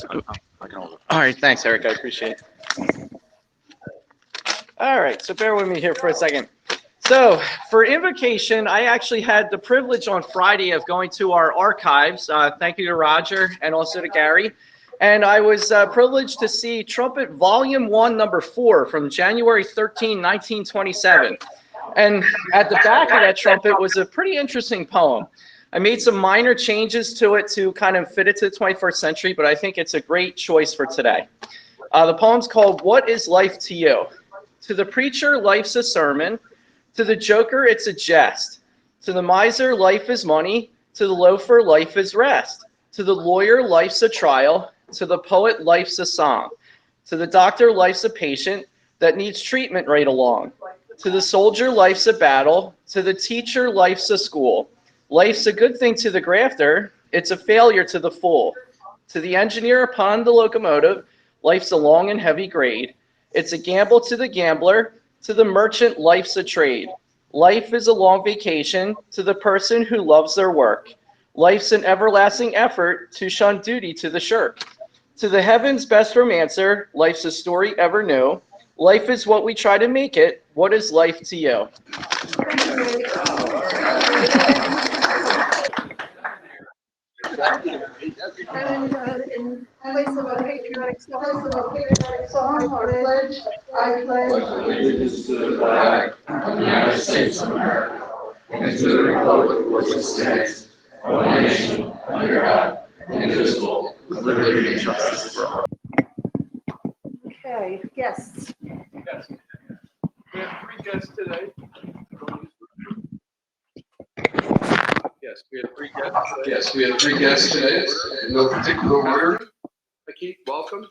All right, thanks, Eric. I appreciate it. All right, so bear with me here for a second. So for Invocation, I actually had the privilege on Friday of going to our archives. Thank you to Roger and also to Gary. And I was privileged to see Trumpet Volume 1, Number 4 from January 13, 1927. And at the back of that trumpet was a pretty interesting poem. I made some minor changes to it to kind of fit it to the 21st century, but I think it's a great choice for today. The poem's called What is Life to You? To the preacher, life's a sermon. To the joker, it's a jest. To the miser, life is money. To the loafer, life is rest. To the lawyer, life's a trial. To the poet, life's a song. To the doctor, life's a patient that needs treatment right along. To the soldier, life's a battle. To the teacher, life's a school. Life's a good thing to the grafter. It's a failure to the fool. To the engineer upon the locomotive, life's a long and heavy grade. It's a gamble to the gambler. To the merchant, life's a trade. Life is a long vacation to the person who loves their work. Life's an everlasting effort to shun duty to the shirk. To the heaven's best romancer, life's a story ever new. Life is what we try to make it. What is life to you? And in place of a patriotic song or pledge, I pledge allegiance to the flag of the United States of America and to the republic for which it stands, one nation, under God, indivisible, with liberty and justice for all. Okay, guests. Yes. We have 3 guests today. Yes, we have 3 guests today. Yes, we have 3 guests today, in no particular order. Keith, welcome.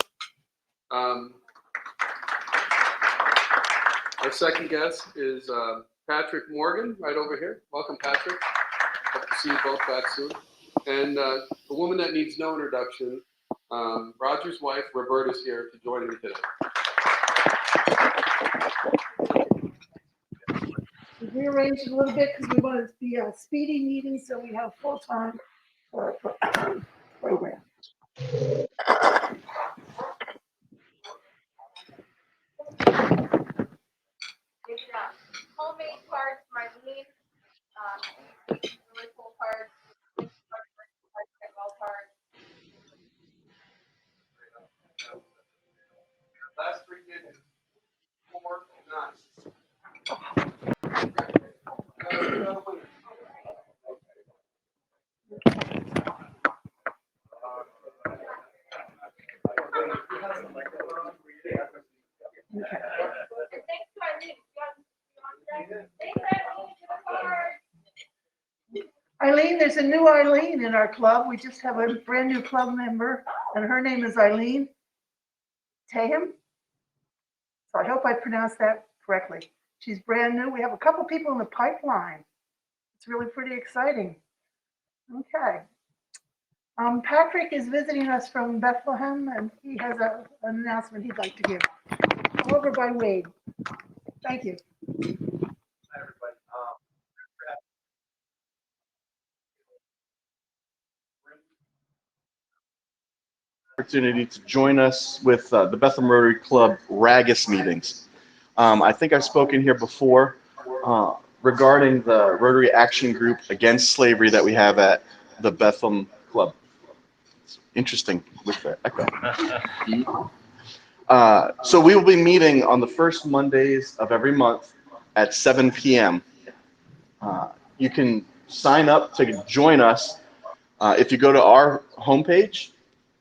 Our second guest is Patrick Morgan, right over here. Welcome, Patrick. Hope to see you both back soon. And a woman that needs no introduction, Roger's wife, Roberta's here to join me today. We rearranged it a little bit because we wanted it to be a speedy meeting, so we have full time for our program. Homemade cards, Marlene. Really cool cards. Last 3 digits. 4, 9. Eileen, there's a new Eileen in our club. We just have a brand new club member, and her name is Eileen Taham. So I hope I pronounced that correctly. She's brand new. We have a couple people in the pipeline. It's really pretty exciting. Okay. Patrick is visiting us from Bethlehem, and he has an announcement he'd like to give. Come over by Wade. Thank you. Hi, everybody. Opportunity to join us with the Bethlehem Rotary Club Ragus meetings. I think I've spoken here before regarding the Rotary Action Group Against Slavery that we have at the Bethlehem Club. It's interesting with the echo. So we will be meeting on the first Mondays of every month at 7 p.m. You can sign up to join us if you go to our homepage.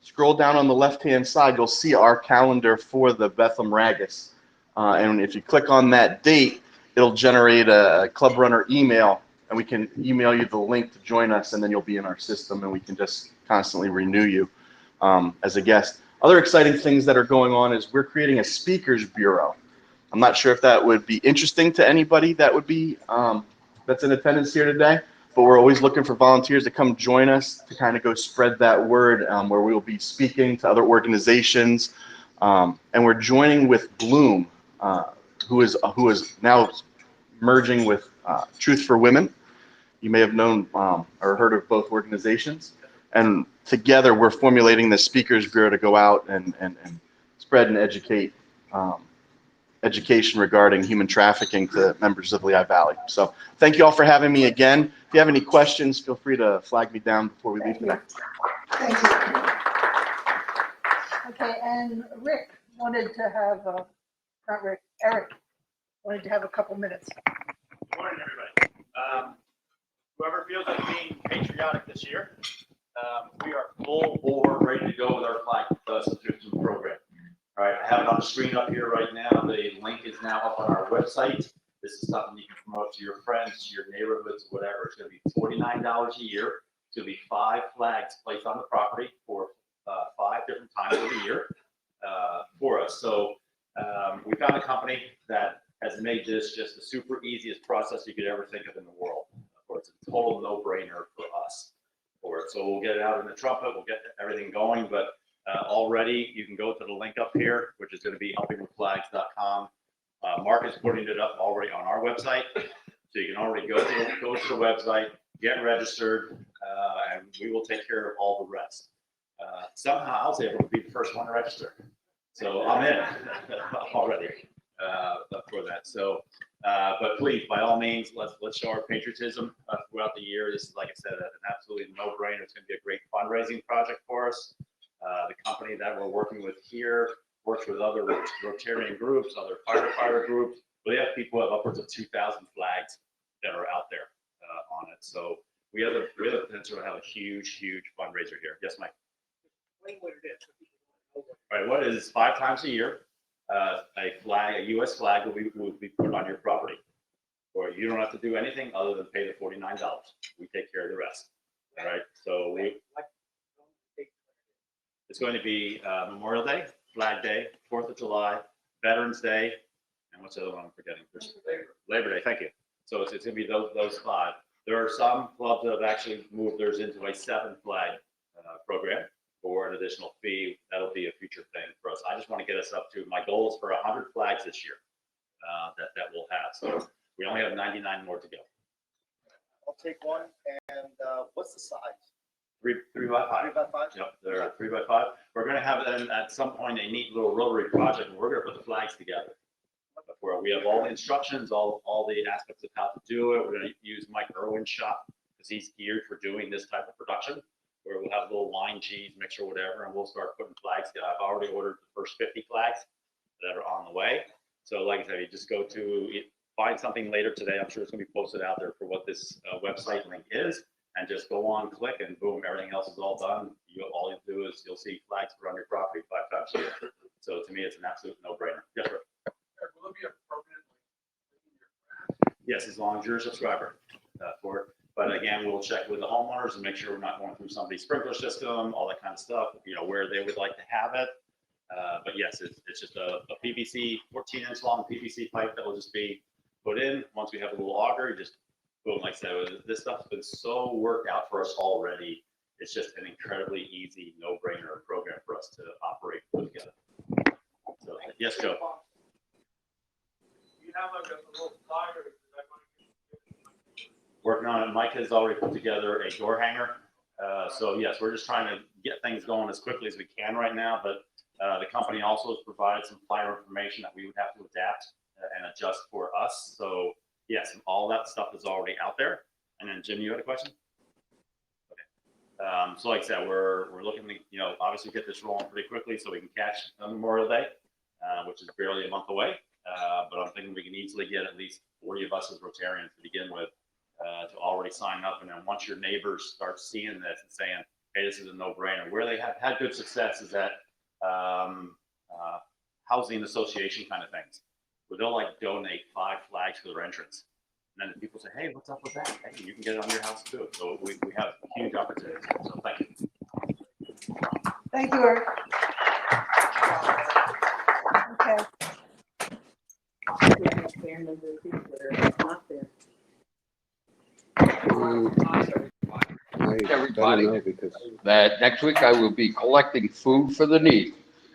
Scroll down on the left-hand side, you'll see our calendar for the Bethlehem Ragus. And if you click on that date, it'll generate a club runner email, and we can email you the link to join us, and then you'll be in our system, and we can just constantly renew you as a guest. Other exciting things that are going on is we're creating a speakers bureau. I'm not sure if that would be interesting to anybody that would be that's in attendance here today, but we're always looking for volunteers to come join us to kind of go spread that word, where we will be speaking to other organizations, and we're joining with Bloom, who is now merging with Truth for Women. You may have known or heard of both organizations. And together we're formulating the speakers bureau to go out and spread and educate education regarding human trafficking to members of Lehigh Valley. So thank you all for having me again. If you have any questions, feel free to flag me down before we leave today. Thank you. Okay, and Rick wanted to have, not Rick, Eric wanted to have a couple minutes. Good morning, everybody. Whoever feels like being patriotic this year, we are full bore, ready to go with our flag subscription program. All right, I have it on the screen up here right now. The link is now up on our website. This is something you can promote to your friends, to your neighborhoods, whatever. It's going to be $49 a year. It's going to be 5 flags placed on the property for 5 different times of the year for us. So we found a company that has made this just the super easiest process you could ever think of in the world. Of course, it's a total no-brainer for us. So we'll get it out in the trumpet. We'll get everything going, but already you can go to the link up here, which is going to be helpingwithflags.com. Mark is putting it up already on our website, so you can already go to the website, get registered, and we will take care of all the rest. Somehow I was able to be the first one to register, so I'm in already for that. So, but please, by all means, let's show our patriotism throughout the year. This is, like I said, an absolutely no-brainer. It's going to be a great fundraising project for us. The company that we're working with here works with other Rotarian groups, other firefighter groups. But they have people who have upwards of 2,000 flags that are out there on it. So we have the potential to have a huge fundraiser here. Yes, Mike? Explain what it is. All right, what it is 5 times a year, a flag, a U.S. flag will be put on your property. Or you don't have to do anything other than pay the $49. We take care of the rest. All right, so it's going to be Memorial Day, Flag Day, 4th of July, Veterans Day, and what's the other one I'm forgetting? Labor Day, thank you. So it's going to be those 5. There are some clubs that have actually moved theirs into a 7-flag program for an additional fee. That'll be a future thing for us. I just want to get us up to, my goal is for 100 flags this year that we'll have. So we only have 99 more to go. I'll take one. And what's the size? 3 by 5. 3 by 5? Yep, they're 3 by 5. We're going to have then at some point a neat little rotary project where we're going to put the flags together. Where we have all the instructions, all the aspects of how to do it. We're going to use Mike Irwin's shop because he's geared for doing this type of production, where we'll have a little wine, cheese, mixture, whatever, and we'll start putting flags together. I've already ordered the first 50 flags that are on the way. So like I said, you just go to find something later today. I'm sure it's going to be posted out there for what this website link is, and just go on, click, and boom, everything else is all done. All you do is you'll see flags put on your property 5 times a year. So to me, it's an absolute no-brainer. Yes, sir. Will it be a permanent? Yes, as long as you're a subscriber for it. But again, we'll check with the homeowners and make sure we're not going through somebody's sprinkler system, all that kind of stuff, where they would like to have it. But yes, it's just a PVC, 14-inch long PVC pipe that will just be put in. Once we have a little auger, you just boom, like I said, this stuff's been so worked out for us already. It's just an incredibly easy, no-brainer program for us to operate together. So, yes, Joe. You have like a little flyer. Working on it. Mike has already put together a door hanger. So yes, we're just trying to get things going as quickly as we can right now. But the company also has provided some flyer information that we would have to adapt and adjust for us. So yes, all that stuff is already out there. And then Jim, you had a question? Okay. So like I said, we're looking to obviously get this rolling pretty quickly so we can catch Memorial Day, which is barely a month away. But I'm thinking we can easily get at least 40 of us as Rotarians to begin with. To already sign up, and then once your neighbors start seeing this and saying, "Hey, this is a no-brainer," where they have had good success is at housing association kind of things, where they'll like donate 5 flags for their entrance, and then people say, "Hey, what's up with that? Hey, you can get it on your house too." So we have huge opportunities. So thank you. Thank you, Eric. Okay. Everybody, that next week I will be collecting food for the needy,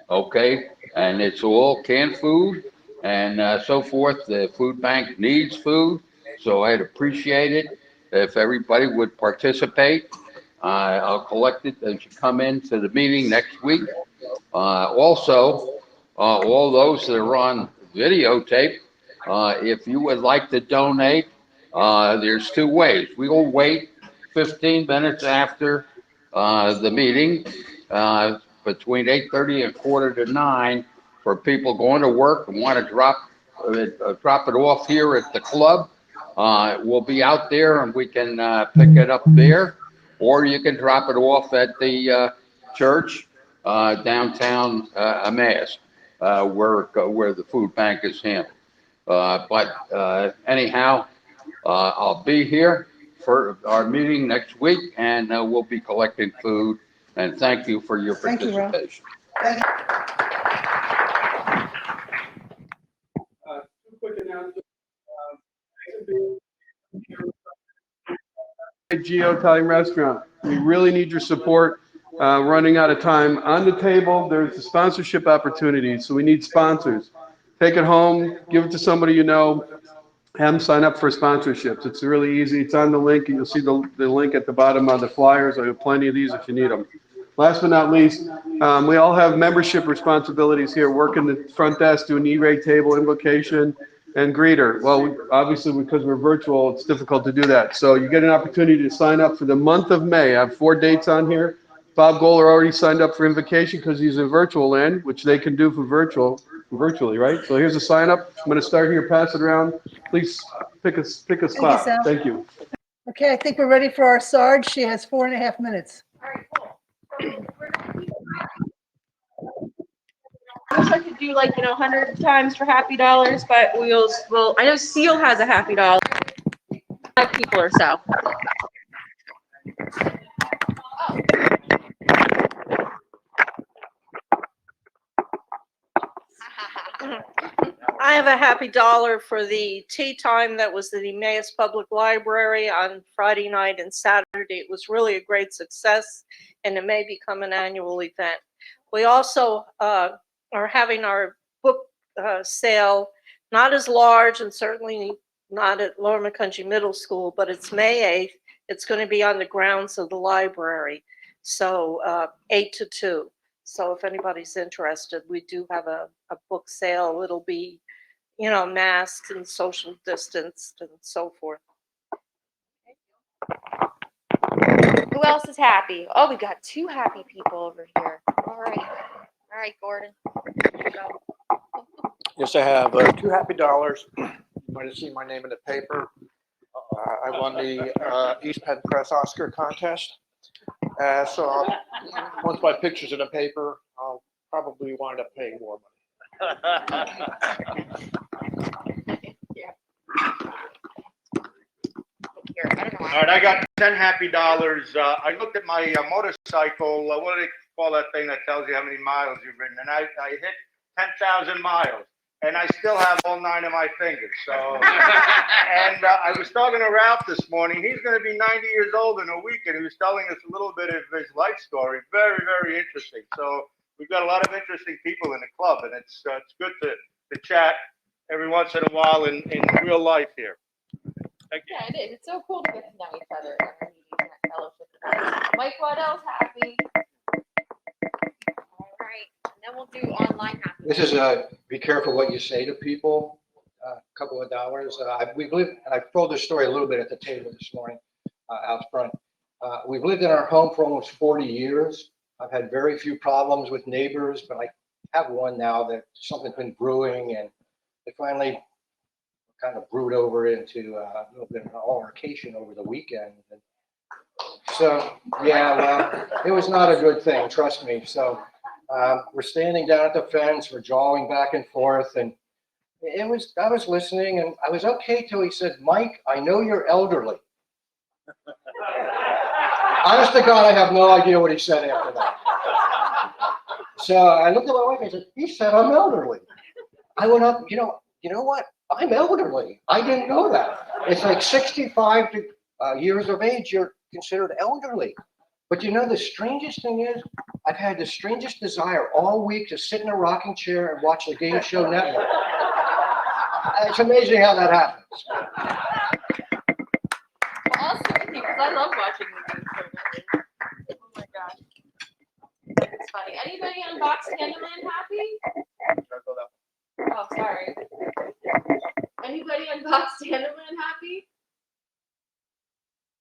okay? And it's all canned food and so forth. The food bank needs food, so I'd appreciate it if everybody would participate. I'll collect it as you come into the meeting next week. Also, all those that are on videotape, if you would like to donate, there's two ways. We will wait 15 minutes after the meeting, between 8:30 and 8:45 for people going to work and want to drop it off here at the club. We'll be out there and we can pick it up there, or you can drop it off at the church downtown Emmaus, where the food bank is handled. But anyhow, I'll be here for our meeting next week, and we'll be collecting food. And thank you for your Thank you, Rob. participation. Two quick announcements. Geo Italian Restaurant. We really need your support. Running out of time. On the table, there's the sponsorship opportunities. So we need sponsors. Take it home, give it to somebody you know, have them sign up for sponsorships. It's really easy. It's on the link, and you'll see the link at the bottom of the flyers. I have plenty of these if you need them. Last but not least, we all have membership responsibilities here, working the front desk, doing E-rate table, invocation, and greeter. Well, obviously, because we're virtual, it's difficult to do that. So you get an opportunity to sign up for the month of May. I have 4 dates on here. Bob Goller already signed up for Invocation because he's in virtual land, which they can do for virtually, right? So here's a sign up. I'm going to start here, pass it around. Please pick a spot. Sal. Thank you. Okay, I think we're ready for our Sarge. She has 4.5 minutes. I wish I could do 100 times for happy dollars, but well, I know Seal has a happy dollar. 5 people or so. I have a happy dollar for the tea time that was at the Emmaus Public Library on Friday night and Saturday. It was really a great success, and it may become an annual event. We also are having our book sale, not as large and certainly not at Lower McCountry Middle School, but it's May 8th. It's going to be on the grounds of the library, so 8 to 2. So if anybody's interested, we do have a book sale. It'll be, masks and social distance and so forth. Who else is happy? Oh, we got 2 happy people over here. All right, Gordon. Here you go. Yes, I have 2 happy dollars. You might have seen my name in the paper. I won the East Penn Press Oscar contest. So once my picture's in the paper, I'll probably wind up paying more money. All right, I got 10 happy dollars. I looked at my motorcycle. What do they call that thing that tells you how many miles you've ridden? And I hit 10,000 miles, and I still have all 9 of my fingers. So, and I was talking to Ralph this morning. He's going to be 90 years old in a week, and he was telling us a little bit of his life story. Very, very interesting. So we've got a lot of interesting people in the club, and it's good to chat every once in a while in real life here. Thank you. Yeah, it is. It's so cool to get to know each other and our meetings and that fellowship. Mike, what else happy? All right, and then we'll do online happy. This is be careful what you say to people. A couple of dollars. We've lived, and I told this story a little bit at the table this morning out front. We've lived in our home for almost 40 years. I've had very few problems with neighbors, but I have one now that something's been brewing, and it finally kind of brewed over into a little bit of an altercation over the weekend. And so, yeah, well, it was not a good thing, trust me. So we're standing down at the fence, we're jawing back and forth, and I was listening, and I was okay till he said, "Mike, I know you're elderly." Honest to God, I have no idea what he said after that. So I looked at my wife and I said, "He said I'm elderly." I went up, you know what? I'm elderly. I didn't know that. It's like 65 years of age, you're considered elderly. But the strangest thing is, I've had the strangest desire all week to sit in a rocking chair and watch the Game Show Network. It's amazing how that happens. Well, I'll sit with you because I love watching the Game Show Network. funny. Anybody on Box Candyland happy? Oh, sorry. Anybody on Box Candyland happy?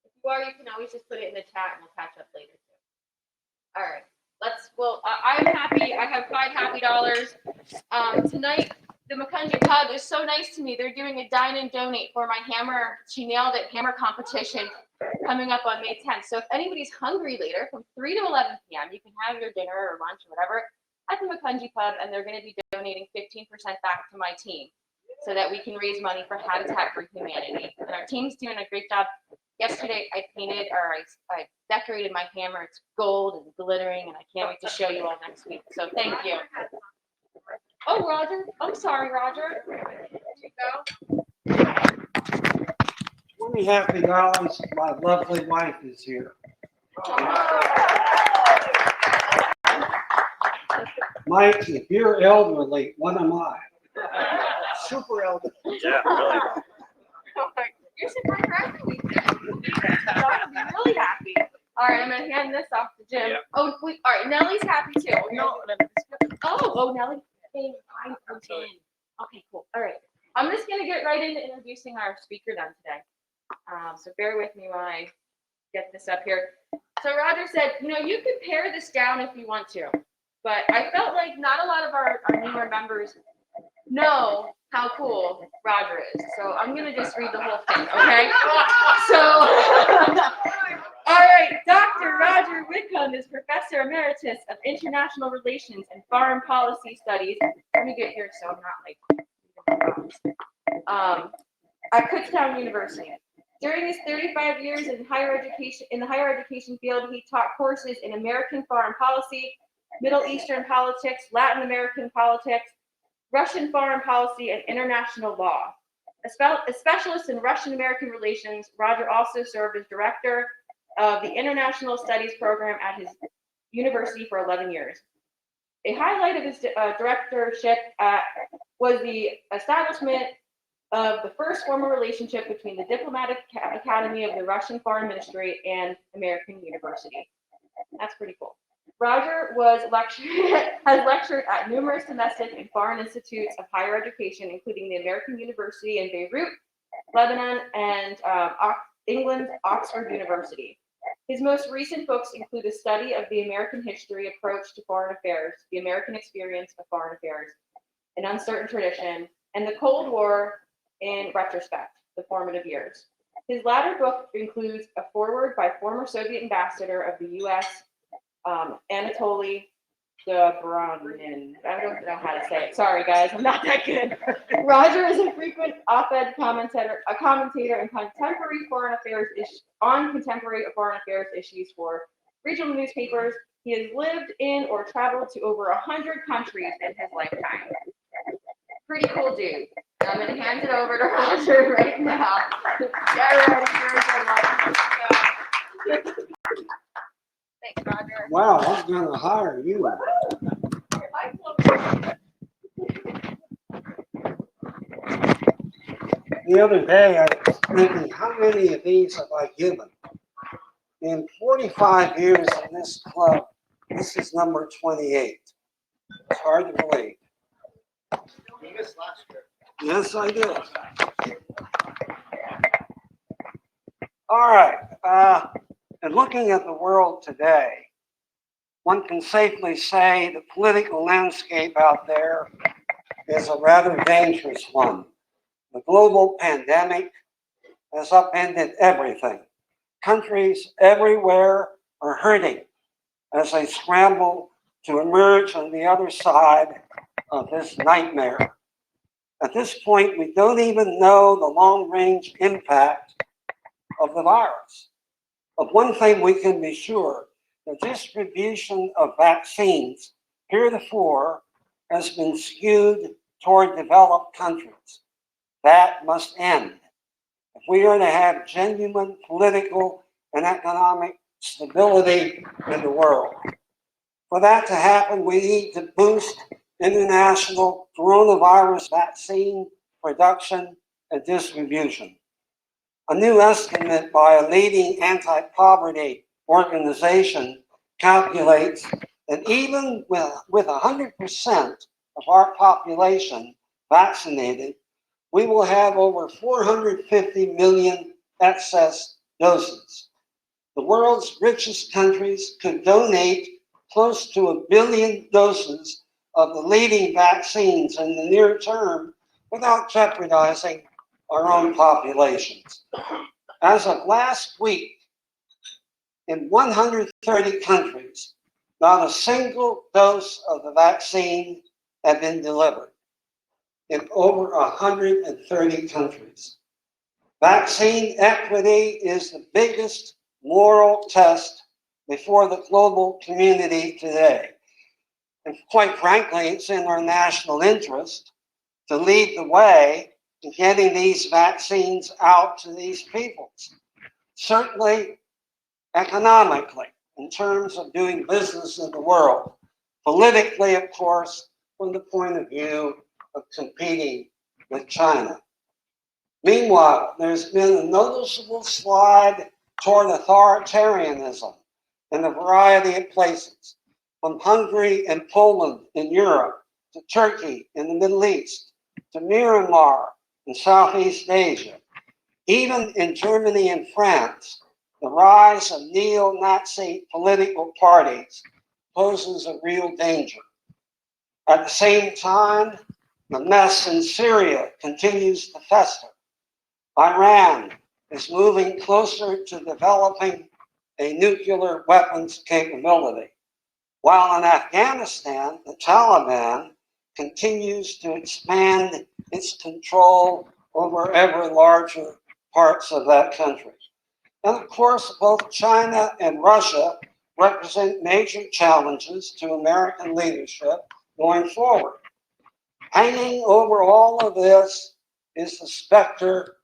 If you are, you can always just put it in the chat and we'll catch up later too. All right. I'm happy. I have $5 happy dollars. Tonight, the McCungy Pub is so nice to me. They're doing a dine and donate for my hammer. She nailed it hammer competition coming up on May 10th. So if anybody's hungry later, from 3 to 11 p.m., you can have your dinner or lunch or whatever at the McCungy Pub, and they're going to be donating 15% back to my team so that we can raise money for Habitat for Humanity. And our team's doing a great job. Yesterday, I decorated my hammer. It's gold and glittering, and I can't wait to show you all next week. So thank you. Oh, Roger. I'm sorry, Roger. There you go. $20 happy dollars. My lovely wife is here. Mike, if you're elderly, what am I? Super elderly. Yeah, really. You're super happy. I'll be really happy. All right, I'm gonna hand this off to Jim. Yeah. Oh, wait, all right, Nellie's happy too. Nellie. Hey, hi, okay. Okay, cool. All right, I'm just gonna get right into introducing our speaker then today. So bear with me while I get this up here. So Roger said, you could pare this down if you want to, but I felt like not a lot of our newer members know how cool Roger is. So I'm going to just read the whole thing, okay? So, all right, Dr. Roger Whitcomb is Professor Emeritus of International Relations and Foreign Policy Studies. Let me get here so I'm not like, at Kutztown University. During his 35 years in the higher education field, he taught courses in American foreign policy, Middle Eastern politics, Latin American politics, Russian foreign policy, and international law. A specialist in Russian-American relations, Roger also served as director of the International Studies program at his university for 11 years. A highlight of his directorship was the establishment of the first formal relationship between the Diplomatic Academy of the Russian Foreign Ministry and American University. That's pretty cool. Roger has lectured at numerous domestic and foreign institutes of higher education, including the American University in Beirut, Lebanon, and England's Oxford University. His most recent books include a study of the American history approach to foreign affairs, the American experience of foreign affairs, an uncertain tradition, and the Cold War in retrospect, the formative years. His latter book includes a foreword by former Soviet ambassador of the U.S., Anatoly Dobrynin. I don't know how to say it. Sorry, guys, I'm not that good. Roger is a frequent op-ed commentator in contemporary foreign affairs issues for regional newspapers. He has lived in or traveled to over 100 countries in his lifetime. Pretty cool dude. I'm going to hand it over to Roger right now. Get ready for good. Thanks, Roger. Wow, I'm gonna hire you. The other day, I was thinking, how many of these have I given? In 45 years in this club, this is number 28. It's hard to believe. You missed last year. Yes, I did. All right. And looking at the world today, one can safely say the political landscape out there is a rather dangerous one. The global pandemic has upended everything. Countries everywhere are hurting as they scramble to emerge on the other side of this nightmare. At this point, we don't even know the long-range impact of the virus. Of one thing we can be sure, the distribution of vaccines heretofore has been skewed toward developed countries. That must end if we are to have genuine political and economic stability in the world. For that to happen, we need to boost international coronavirus vaccine production and distribution. A new estimate by a leading anti-poverty organization calculates And even with 100% of our population vaccinated, we will have over 450 million excess doses. The world's richest countries could donate close to 1 billion doses of the leading vaccines in the near term without jeopardizing our own populations. As of last week, in 130 countries, not a single dose of the vaccine had been delivered. In over 130 countries. Vaccine equity is the biggest moral test before the global community today. And quite frankly, it's in our national interest to lead the way in getting these vaccines out to these peoples. Certainly economically, in terms of doing business in the world. Politically, of course, from the point of view of competing with China. Meanwhile, there's been a noticeable slide toward authoritarianism in a variety of places, from Hungary and Poland in Europe, to Turkey in the Middle East, to Myanmar in Southeast Asia. Even in Germany and France, the rise of neo-Nazi political parties poses a real danger. At the same time, the mess in Syria continues to fester. Iran is moving closer to developing a nuclear weapons capability, while in Afghanistan, the Taliban continues to expand its control over ever larger parts of that country. And of course, both China and Russia represent major challenges to American leadership going forward. Hanging over all of this is the specter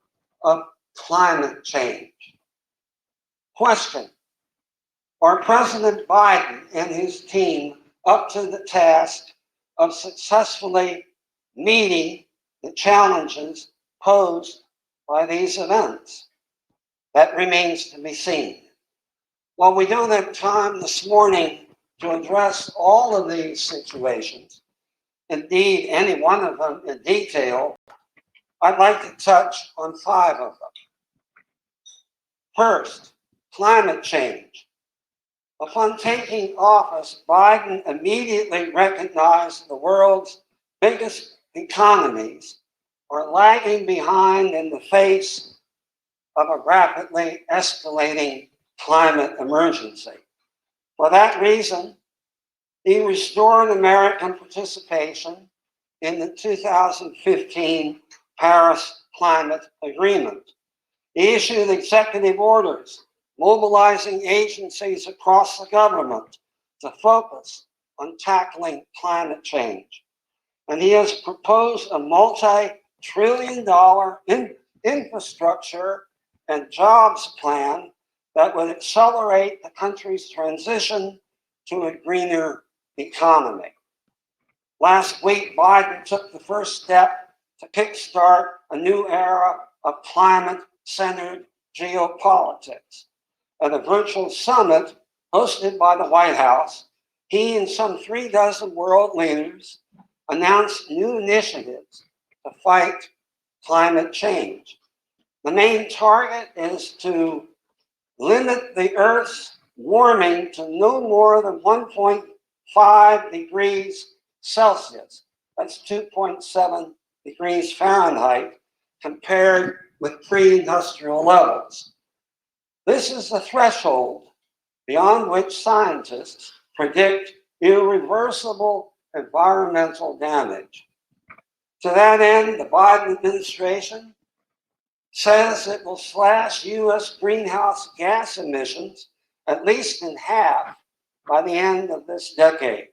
of climate change. Question: are President Biden and his team up to the task of successfully meeting the challenges posed by these events? That remains to be seen. While we don't have time this morning to address all of these situations, indeed any one of them in detail, I'd like to touch on 5 of them. First, climate change. Upon taking office, Biden immediately recognized the world's biggest economies are lagging behind in the face of a rapidly escalating climate emergency. For that reason, he restored American participation in the 2015 Paris Climate Agreement. He issued executive orders mobilizing agencies across the government to focus on tackling climate change. And he has proposed a multi-trillion-dollar infrastructure and jobs plan that would accelerate the country's transition to a greener economy. Last week, Biden took the first step to kickstart a new era of climate-centered geopolitics. At a virtual summit hosted by the White House, he and some 36 world leaders announced new initiatives to fight climate change. The main target is to limit the Earth's warming to no more than 1.5 degrees Celsius. That's 2.7 degrees Fahrenheit compared with pre-industrial levels. This is the threshold beyond which scientists predict irreversible environmental damage. To that end, the Biden administration says it will slash U.S. greenhouse gas emissions at least in half by the end of this decade.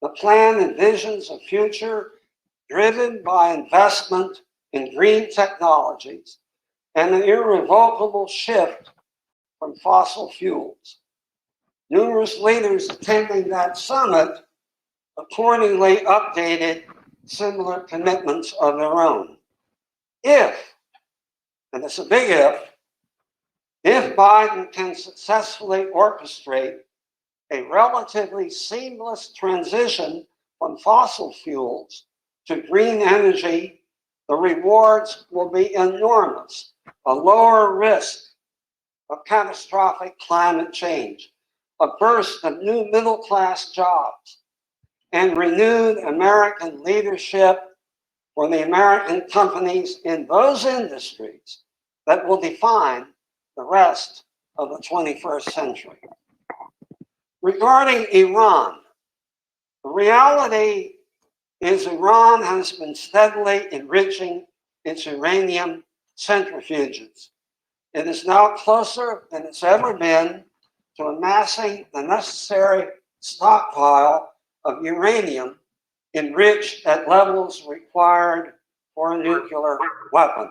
The plan envisions a future driven by investment in green technologies and an irrevocable shift from fossil fuels. Numerous leaders attending that summit accordingly updated similar commitments of their own. If, and it's a big if Biden can successfully orchestrate a relatively seamless transition from fossil fuels to green energy, the rewards will be enormous. A lower risk of catastrophic climate change, a burst of new middle-class jobs, and renewed American leadership for the American companies in those industries that will define the rest of the 21st century. Regarding Iran, the reality is Iran has been steadily enriching its uranium centrifuges. It is now closer than it's ever been to amassing the necessary stockpile of uranium enriched at levels required for a nuclear weapon.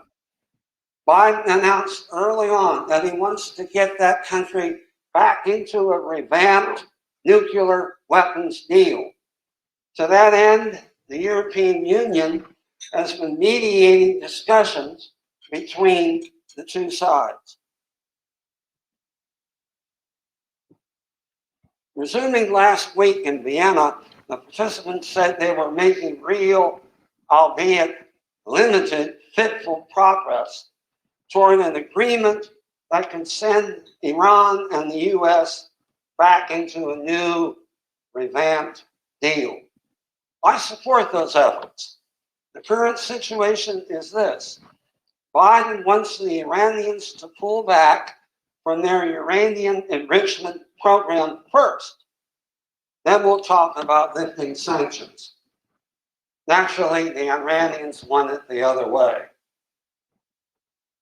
Biden announced early on that he wants to get that country back into a revamped nuclear weapons deal. To that end, the European Union has been mediating discussions between the two sides. Resuming last week in Vienna, the participants said they were making real, albeit limited, fitful progress toward an agreement that can send Iran and the US back into a new, revamped deal. I support those efforts. The current situation is this. Biden wants the Iranians to pull back from their uranium enrichment program first. Then we'll talk about lifting sanctions. Naturally, the Iranians want it the other way.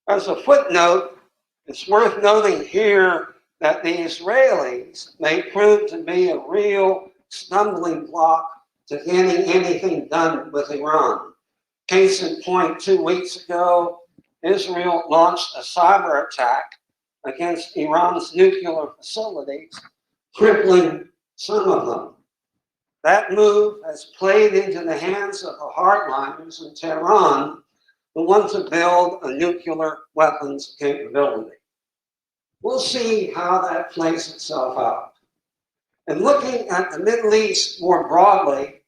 As a footnote, it's worth noting here that the Israelis may prove to be a real stumbling block to getting anything done with Iran. Case in point, 2 weeks ago, Israel launched a cyber attack against Iran's nuclear facilities, crippling some of them. That move has played into the hands of the hardliners in Tehran who want to build a nuclear weapons capability. We'll see how that plays itself out. And looking at the Middle East more broadly,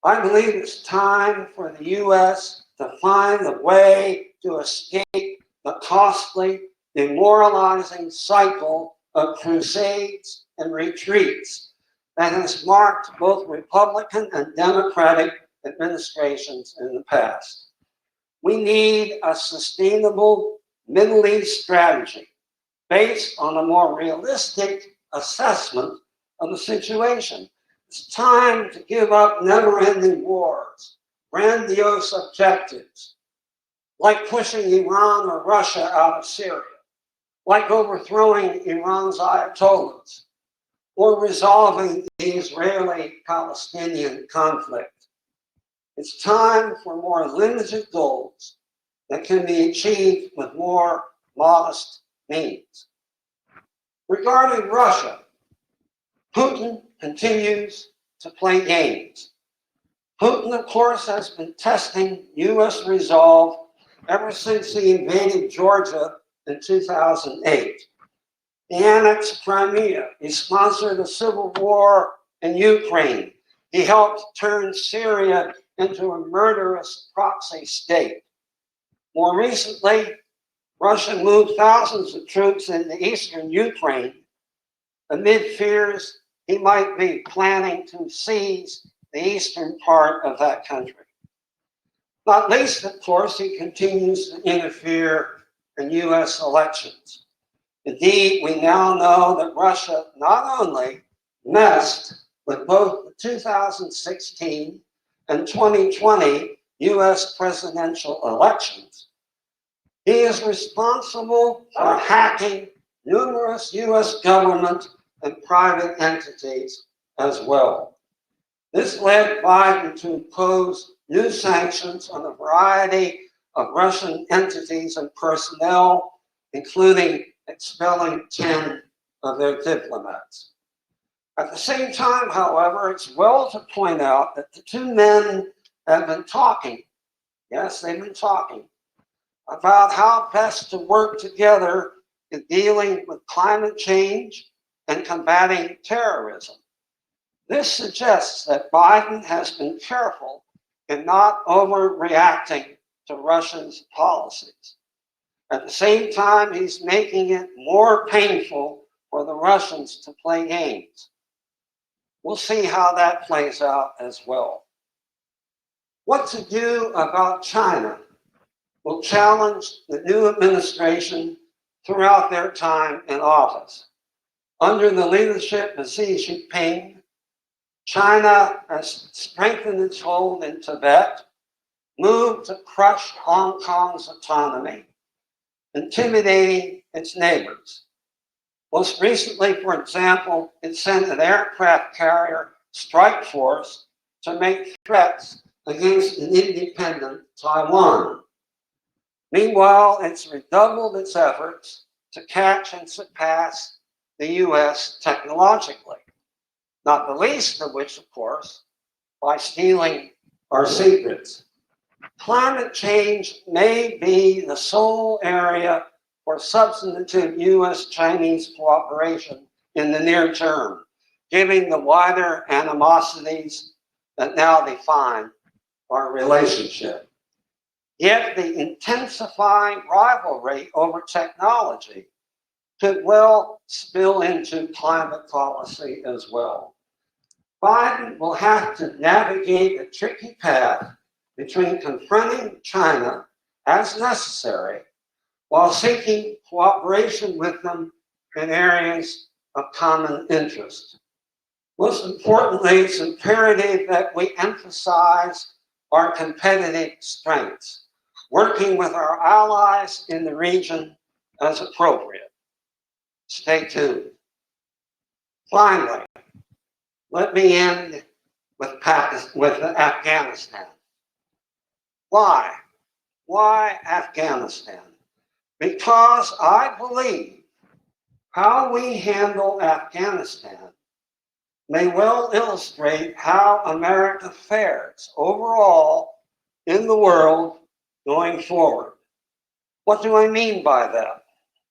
I believe it's time for the U.S. to find a way to escape the costly, demoralizing cycle of crusades and retreats that has marked both Republican and Democratic administrations in the past. We need a sustainable Middle East strategy based on a more realistic assessment of the situation. It's time to give up never-ending wars, grandiose objectives, like pushing Iran or Russia out of Syria, like overthrowing Iran's ayatollahs, or resolving the Israeli-Palestinian conflict. It's time for more limited goals that can be achieved with more modest means. Regarding Russia, Putin continues to play games. Putin, of course, has been testing U.S. resolve ever since he invaded Georgia in 2008. He annexed Crimea. He sponsored a civil war in Ukraine. He helped turn Syria into a murderous proxy state. More recently, Russia moved thousands of troops into eastern Ukraine amid fears he might be planning to seize the eastern part of that country. Not least, of course, he continues to interfere in U.S. elections. Indeed, we now know that Russia not only messed with both the 2016 and 2020 U.S. presidential elections, he is responsible for hacking numerous U.S. government and private entities as well. This led Biden to impose new sanctions on a variety of Russian entities and personnel, including expelling 10 of their diplomats. At the same time, however, it's well to point out that the two men have been talking, yes, they've been talking, about how best to work together in dealing with climate change and combating terrorism. This suggests that Biden has been careful in not overreacting to Russia's policies. At the same time, he's making it more painful for the Russians to play games. We'll see how that plays out as well. What to do about China will challenge the new administration throughout their time in office. Under the leadership of Xi Jinping, China has strengthened its hold in Tibet, moved to crush Hong Kong's autonomy, intimidating its neighbors. Most recently, for example, it sent an aircraft carrier strike force to make threats against an independent Taiwan. Meanwhile, it's redoubled its efforts to catch and surpass the US technologically, not the least of which, of course, by stealing our secrets. Climate change may be the sole area for substantive US-Chinese cooperation in the near term, given the wider animosities that now define our relationship. Yet the intensifying rivalry over technology could well spill into climate policy as well. Biden will have to navigate a tricky path between confronting China as necessary while seeking cooperation with them in areas of common interest. Most importantly, it's imperative that we emphasize our competitive strengths, working with our allies in the region as appropriate. Stay tuned. Finally, let me end with Afghanistan. Why? Why Afghanistan? Because I believe how we handle Afghanistan may well illustrate how America fares overall in the world going forward. What do I mean by that?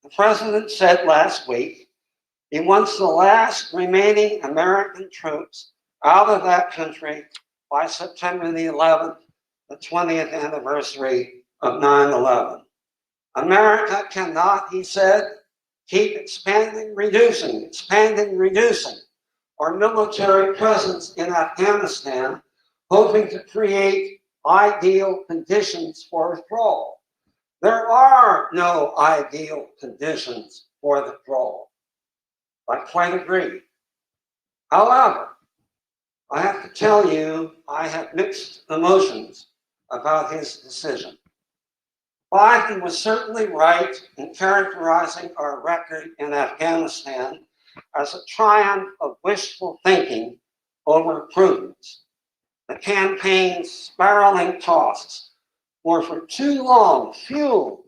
The president said last week he wants the last remaining American troops out of that country by September the 11th, the 20th anniversary of 9/11. America cannot, he said, keep expanding, reducing our military presence in Afghanistan, hoping to create ideal conditions for withdrawal. There are no ideal conditions for withdrawal. I quite agree. However, I have to tell you, I have mixed emotions about his decision. Biden was certainly right in characterizing our record in Afghanistan as a triumph of wishful thinking over prudence. The campaign's spiraling costs were for too long fueled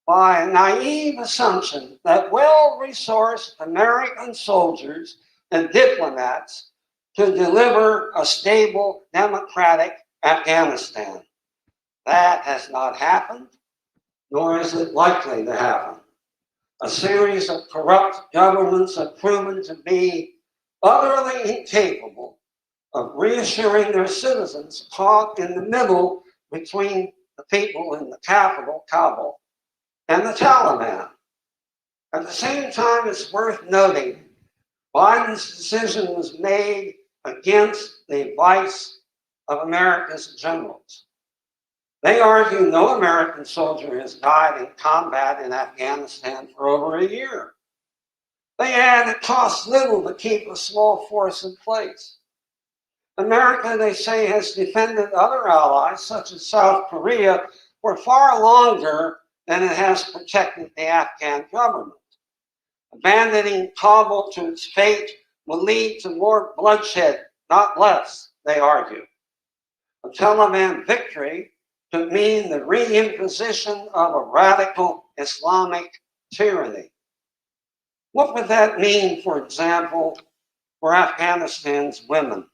by a naive assumption that well-resourced American soldiers and diplomats could deliver a stable, democratic Afghanistan. That has not happened, nor is it likely to happen. A series of corrupt governments have proven to be utterly incapable of reassuring their citizens caught in the middle between the people in the capital, Kabul, and the Taliban. At the same time, it's worth noting Biden's decision was made against the advice of America's generals. They argue no American soldier has died in combat in Afghanistan for over a year. They add it costs little to keep a small force in place. America, they say, has defended other allies, such as South Korea, for far longer than it has protected the Afghan government. Abandoning Kabul to its fate will lead to more bloodshed, not less, they argue. A Taliban victory could mean the reimposition of a radical Islamic tyranny. What would that mean, for example, for Afghanistan's women?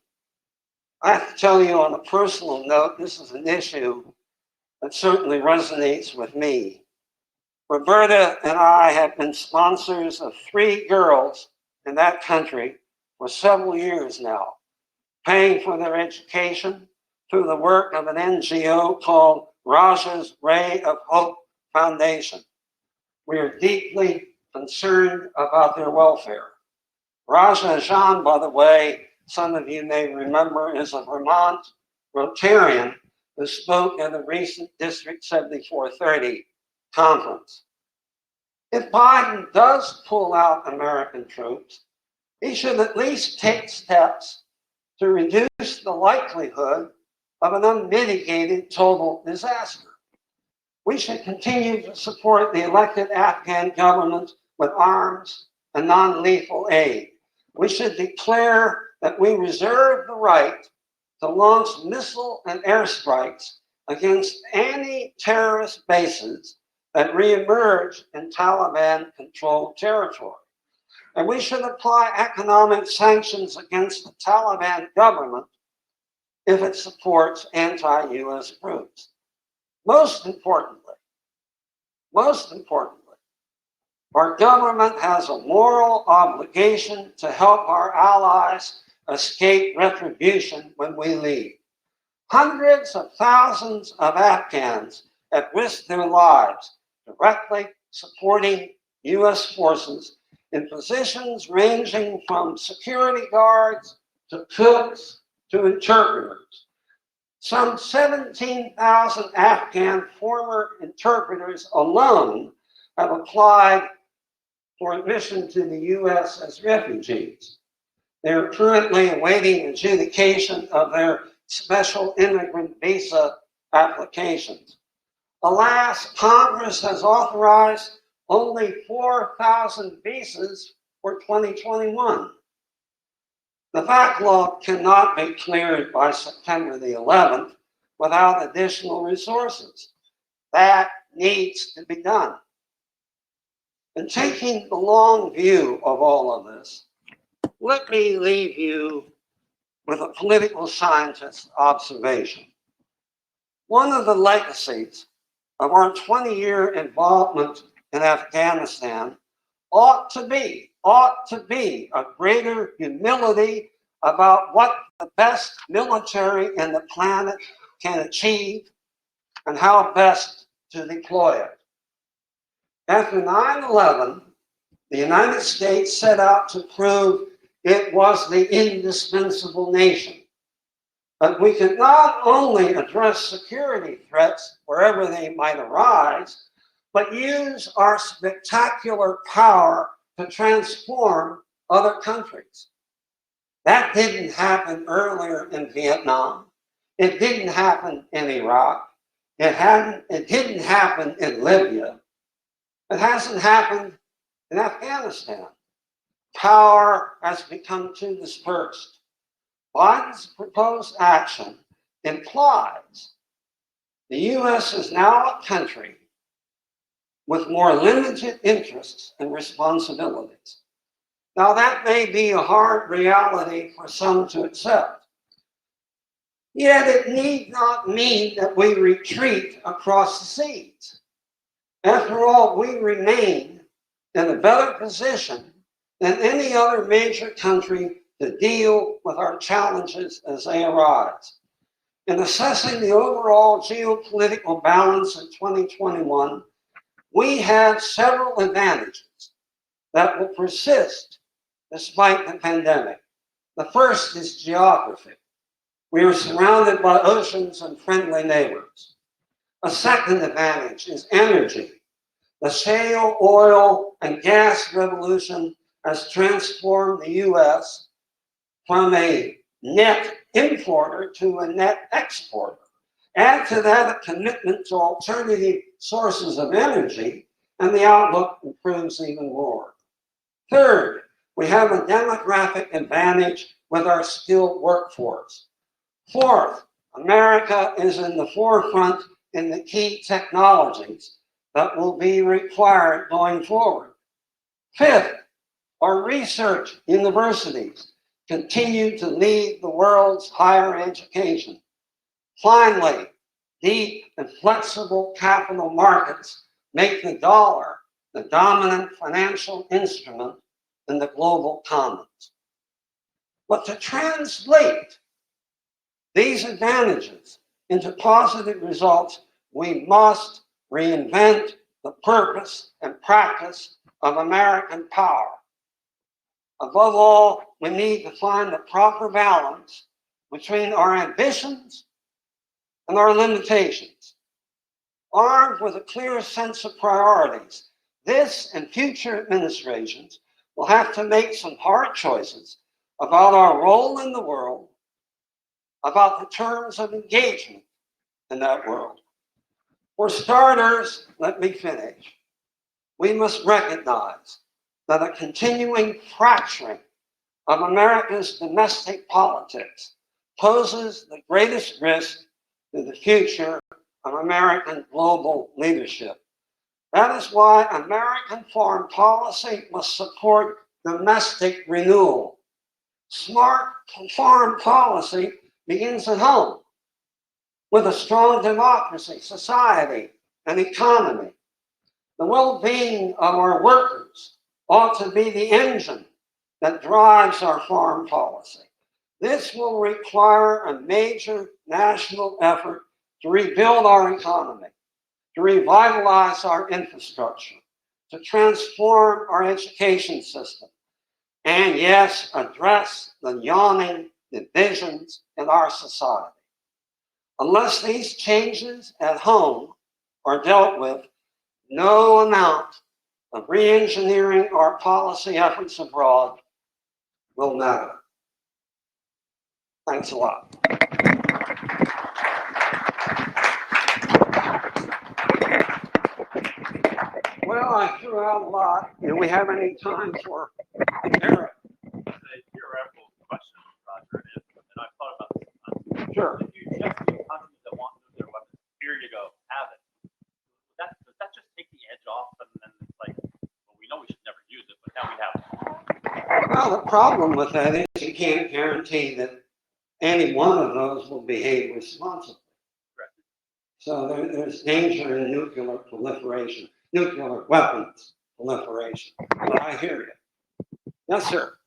I have to tell you on a personal note, this is an issue that certainly resonates with me. Roberta and I have been sponsors of 3 girls in that country for several years now, paying for their education through the work of an NGO called Raja's Ray of Hope Foundation. We are deeply concerned about their welfare. Raja Jan, by the way, some of you may remember, is a Vermont Rotarian who spoke at the recent District 7430 conference. If Biden does pull out American troops, he should at least take steps to reduce the likelihood of an unmitigated total disaster. We should continue to support the elected Afghan government with arms and non-lethal aid. We should declare that we reserve the right to launch missile and airstrikes against any terrorist bases that reemerge in Taliban-controlled territory. And we should apply economic sanctions against the Taliban government if it supports anti-US groups. Most importantly, our government has a moral obligation to help our allies escape retribution when we leave. Hundreds of thousands of Afghans have risked their lives directly supporting US forces in positions ranging from security guards to cooks to interpreters. Some 17,000 Afghan former interpreters alone have applied for admission to the US as refugees. They are currently awaiting adjudication of their special immigrant visa applications. Alas, Congress has authorized only 4,000 visas for 2021. The backlog cannot be cleared by September the 11th without additional resources. That needs to be done. And taking the long view of all of this, let me leave you with a political scientist's observation. One of the legacies of our 20-year involvement in Afghanistan ought to be a greater humility about what the best military in the planet can achieve and how best to deploy it. After 9/11, the United States set out to prove it was the indispensable nation. But we could not only address security threats wherever they might arise, but use our spectacular power to transform other countries. That didn't happen earlier in Vietnam. It didn't happen in Iraq. It didn't happen in Libya. It hasn't happened in Afghanistan. Power has become too dispersed. Biden's proposed action implies the US is now a country with more limited interests and responsibilities. Now, that may be a hard reality for some to accept. Yet it need not mean that we retreat across the seas. After all, we remain in a better position than any other major country to deal with our challenges as they arise. In assessing the overall geopolitical balance in 2021, we have several advantages that will persist despite the pandemic. The first is geography. We are surrounded by oceans and friendly neighbors. A second advantage is energy. The shale, oil, and gas revolution has transformed the US from a net importer to a net exporter. Add to that a commitment to alternative sources of energy, and the outlook improves even more. Third, we have a demographic advantage with our skilled workforce. Fourth, America is in the forefront in the key technologies that will be required going forward. Fifth, our research universities continue to lead the world's higher education. Finally, deep and flexible capital markets make the dollar the dominant financial instrument in the global commons. But to translate these advantages into positive results, we must reinvent the purpose and practice of American power. Above all, we need to find the proper balance between our ambitions and our limitations. Armed with a clear sense of priorities, this and future administrations will have to make some hard choices about our role in the world, about the terms of engagement in that world. For starters, let me finish. We must recognize that a continuing fracturing of America's domestic politics poses the greatest risk to the future of American global leadership. That is why American foreign policy must support domestic renewal. Smart foreign policy begins at home with a strong democracy, society, and economy. The well-being of our workers ought to be the engine that drives our foreign policy. This will require a major national effort to rebuild our economy, to revitalize our infrastructure, to transform our education system, and yes, address the yawning divisions in our society. Unless these changes at home are dealt with, no amount of re-engineering our policy efforts abroad will matter. Thanks a lot. Well, I threw out a lot. Do we have any time for Eric? A theoretical question, Roger, and I've thought about this. Sure. If you just see countries that want nuclear weapons, here you go, have it. Does that just take the edge off, and then it's like, well, we know we should never use it, but now we have it. Well, the problem with that is you can't guarantee that any one of those will behave responsibly. Correct. So there's danger in nuclear proliferation, nuclear weapons proliferation. But I hear you. Yes, sir.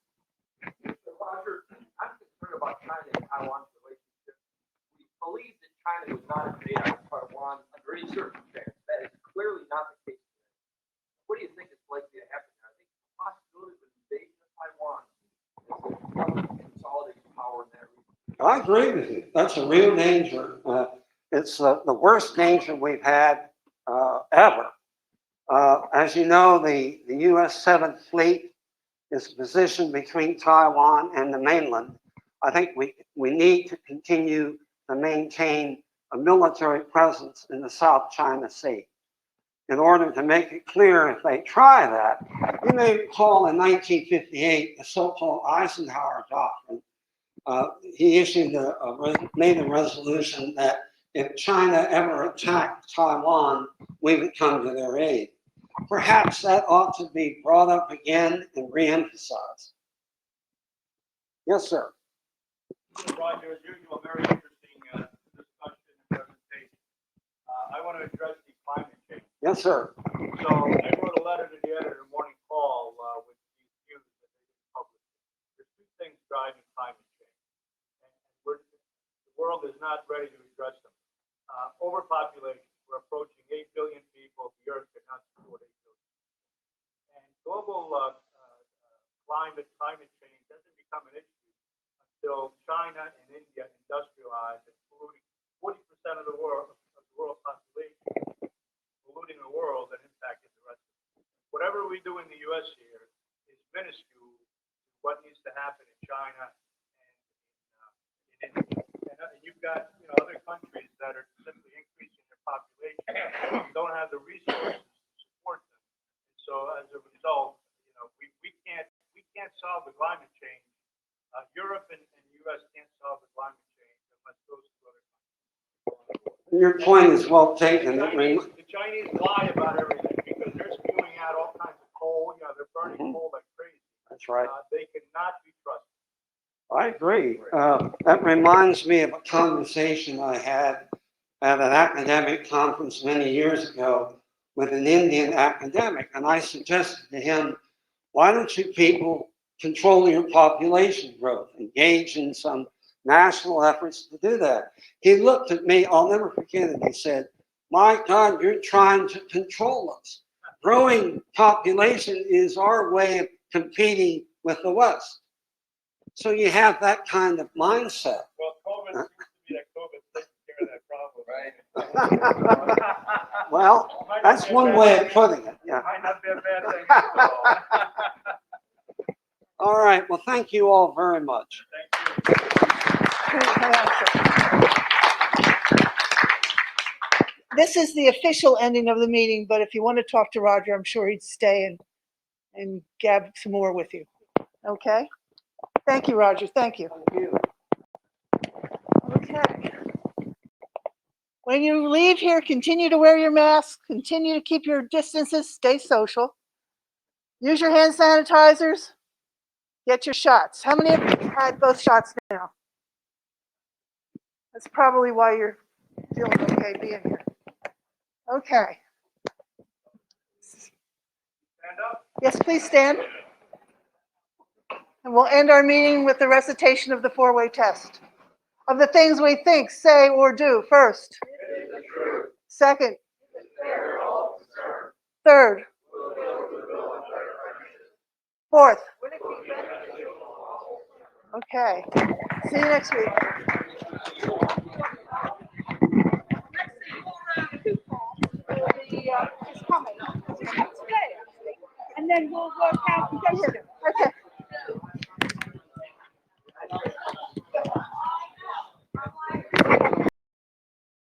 Roger, I'm concerned about China and Taiwan's relationship. We believe that China would not invade Taiwan under any circumstance. That is clearly not the case today. What do you think is likely to happen? I think the possibility of an invasion of Taiwan is a consolidating power in that region. I agree with you. That's a real danger. It's the worst danger we've had ever. As you know, the U.S. 7th Fleet is positioned between Taiwan and the mainland. I think we need to continue to maintain a military presence in the South China Sea. In order to make it clear if they try that, you may recall in 1958, the so-called Eisenhower Doctrine. He issued made a resolution that if China ever attacked Taiwan, we would come to their aid. Perhaps that ought to be brought up again and re-emphasized. Yes, sir. Roger, as usual, very interesting discussion and presentation. I want to address the climate change. Yes, sir. So I wrote a letter to the editor, Morning Call, with these views that they didn't publish. There's two things driving climate change, and the world is not ready to address them. Overpopulation. We're approaching 8 billion people. The Earth cannot support 8 billion. And global climate change doesn't become an issue until China and India industrialize and polluting 40% of the world's population, polluting the world and impacting the rest of it. Whatever we do in the U.S. here is minuscule to what needs to happen in China and in India. And you've got other countries that are simply increasing their population, don't have the resources to support them. So as a result, we can't solve the climate change. Europe and the U.S. can't solve the climate change unless those two other countries. Your point is well taken. The Chinese lie about everything because they're spewing out all kinds of coal. They're burning coal like crazy. That's right. They cannot be trusted. I agree. That reminds me of a conversation I had at an academic conference many years ago with an Indian academic, and I suggested to him Why don't you people control your population growth, engage in some national efforts to do that? He looked at me, I'll never forget it, he said, my God, you're trying to control us. Growing population is our way of competing with the West. So you have that kind of mindset. Well, COVID seems to be that COVID taking care of that problem, right? Well, that's one way of putting it, yeah. Might not be a bad thing after all. All right, well, thank you all very much. This is the official ending of the meeting, but if you want to talk to Roger, I'm sure he'd stay and gab some more with you. Okay? Thank you, Roger. Thank you. Okay. When you leave here, continue to wear your mask, continue to keep your distances, stay social. Use your hand sanitizers. Get your shots. How many of you had both shots now? That's probably why you're feeling okay being here. Okay. Stand up. Yes, please stand. And we'll end our meeting with the recitation of the four-way test. Of the things we think, say, or do, first. Second. Third. Fourth. Okay. See you next week. And then we'll work out.